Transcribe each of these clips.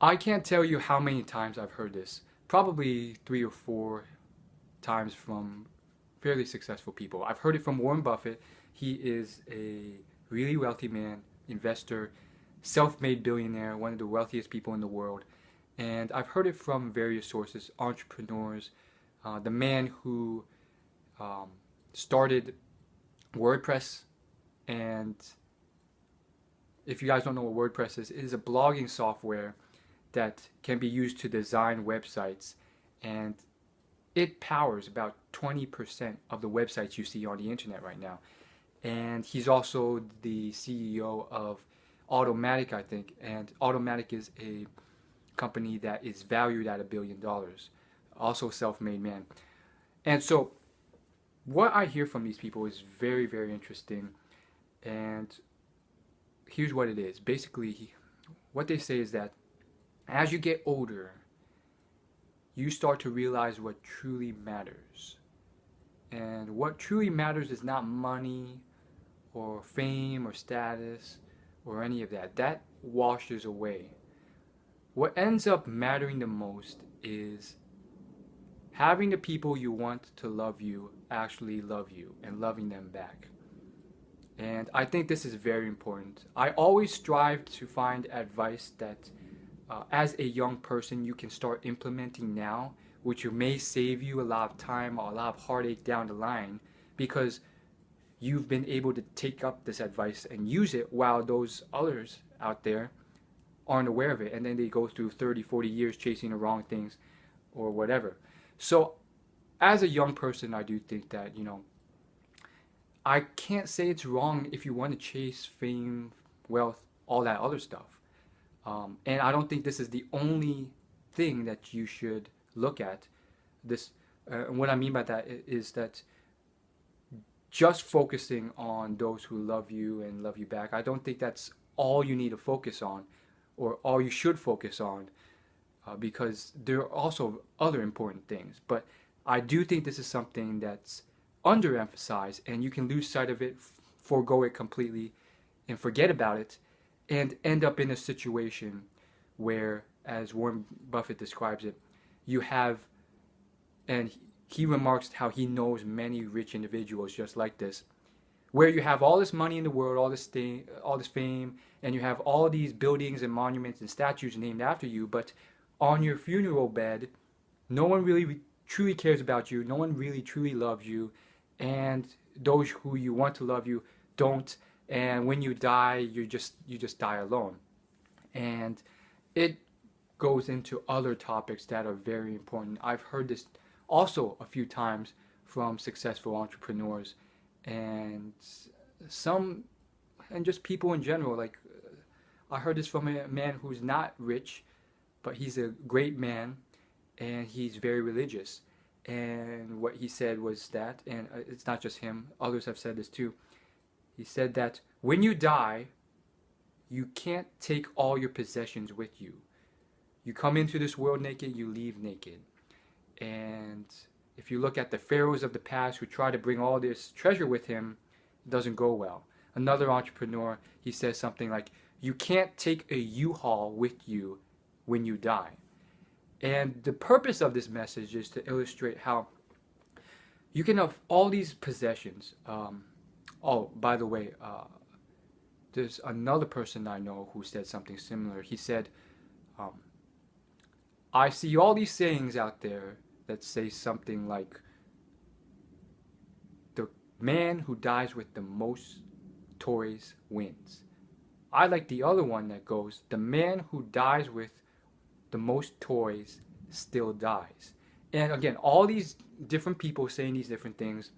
I can't tell you how many times I've heard this. Probably 3 or 4 times from fairly successful people. I've heard it from Warren Buffett. He is a really wealthy man, investor, self-made billionaire, one of the wealthiest people in the world. And I've heard it from various sources, entrepreneurs, the man who um, started WordPress. And if you guys don't know what WordPress is, it is a blogging software that can be used to design websites, and it powers about 20% of the websites you see on the internet right now. And he's also the CEO of Automatic, I think, and Automatic is a company that is valued at $1 billion. Also self-made man. And so what I hear from these people is very, very interesting. And here's what it is. Basically, what they say is that as you get older, you start to realize what truly matters. And what truly matters is not money or fame or status or any of that. That washes away. What ends up mattering the most is having the people you want to love you actually love you and loving them back. And I think this is very important. I always strive to find advice that as a young person you can start implementing now, which may save you a lot of time or a lot of heartache down the line because you've been able to take up this advice and use it while those others out there aren't aware of it, and then they go through 30, 40 years chasing the wrong things or whatever. So as a young person, I do think that, I can't say it's wrong if you want to chase fame, wealth, all that other stuff. And I don't think this is the only thing that you should look at. This, and what I mean by that is that just focusing on those who love you and love you back, I don't think that's all you need to focus on or all you should focus on, because there are also other important things. But I do think this is something that's underemphasized, and you can lose sight of it, forego it completely, and forget about it, and end up in a situation where, as Warren Buffett describes it, you have, and he remarks how he knows many rich individuals just like this, where you have all this money in the world, all this fame, and you have all these buildings and monuments and statues named after you, but on your funeral bed, no one really truly cares about you, no one really truly loves you, and those who you want to love you don't, and when you die, you just die alone. And it goes into other topics that are very important. I've heard this also a few times from successful entrepreneurs and some, and just people in general. Like, I heard this from a man who's not rich, but he's a great man and he's very religious. And what he said was that, and it's not just him, others have said this too. He said that when you die, you can't take all your possessions with you. You come into this world naked, you leave naked. And if you look at the pharaohs of the past who try to bring all this treasure with him, it doesn't go well. Another entrepreneur, he says something like, you can't take a U-Haul with you when you die. And the purpose of this message is to illustrate how you can have all these possessions. Oh, by the way, there's another person I know who said something similar. He said, I see all these sayings out there that say something like, the man who dies with the most toys wins. I like the other one that goes, the man who dies with the most toys still dies. And again, all these different people saying these different things,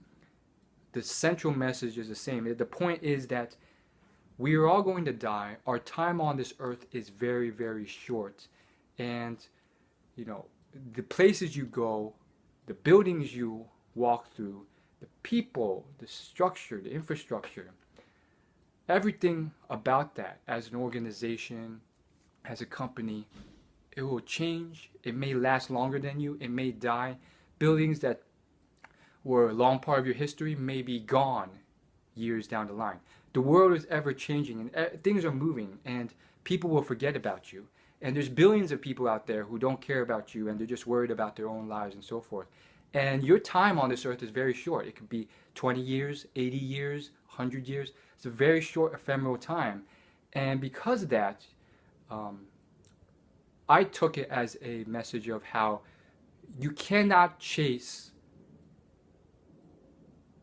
the central message is the same. The point is that we are all going to die. Our time on this earth is very, very short. And, the places you go, the buildings you walk through, the people, the structure, the infrastructure, everything about that as an organization, as a company, it will change. It may last longer than you. It may die. Buildings that were a long part of your history may be gone years down the line. The world is ever changing and things are moving, and people will forget about you. And there's billions of people out there who don't care about you, and they're just worried about their own lives and so forth. And your time on this earth is very short. It could be 20 years, 80 years, 100 years. It's a very short, ephemeral time. And because of that, I took it as a message of how you cannot chase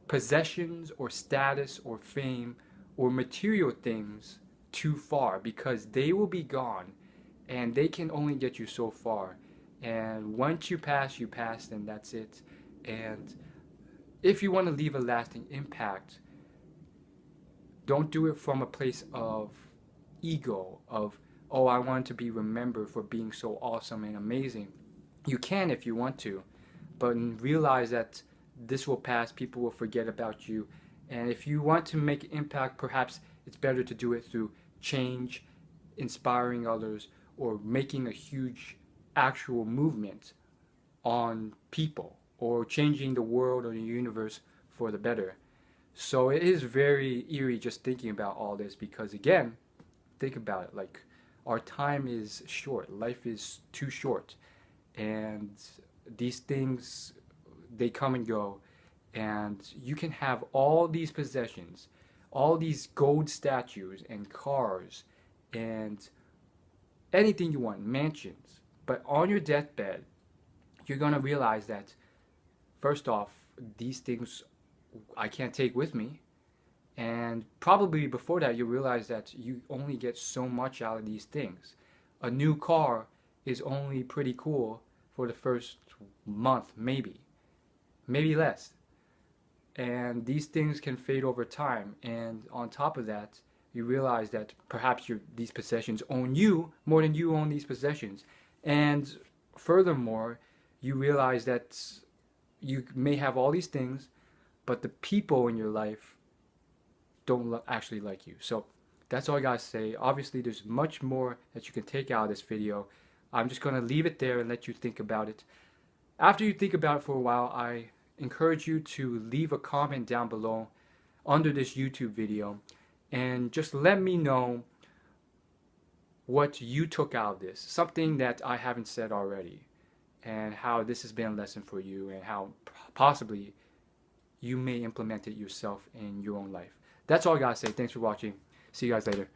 possessions or status or fame or material things too far, because they will be gone and they can only get you so far. And once you pass, and that's it. And if you want to leave a lasting impact, don't do it from a place of ego, of, oh, I want to be remembered for being so awesome and amazing. You can if you want to, but realize that this will pass, people will forget about you. And if you want to make an impact, perhaps it's better to do it through change, inspiring others, or making a huge actual movement on people, or changing the world or the universe for the better. So it is very eerie just thinking about all this, because again, think about it, like, our time is short, life is too short, and these things, they come and go, and you can have all these possessions, all these gold statues and cars and anything you want, mansions, but on your deathbed, you're going to realize that, first off, these things I can't take with me. And probably before that, you realize that you only get so much out of these things. A new car is only pretty cool for the first month, maybe less. And these things can fade over time. And on top of that, you realize that perhaps these possessions own you more than you own these possessions. And furthermore, you realize that you may have all these things, but the people in your life don't actually like you. So that's all I gotta say. Obviously, there's much more that you can take out of this video. I'm just gonna leave it there and let you think about it. After you think about it for a while, I encourage you to leave a comment down below under this YouTube video and just let me know what you took out of this, something that I haven't said already, and how this has been a lesson for you, and how possibly you may implement it yourself in your own life. That's all I gotta say. Thanks for watching. See you guys later.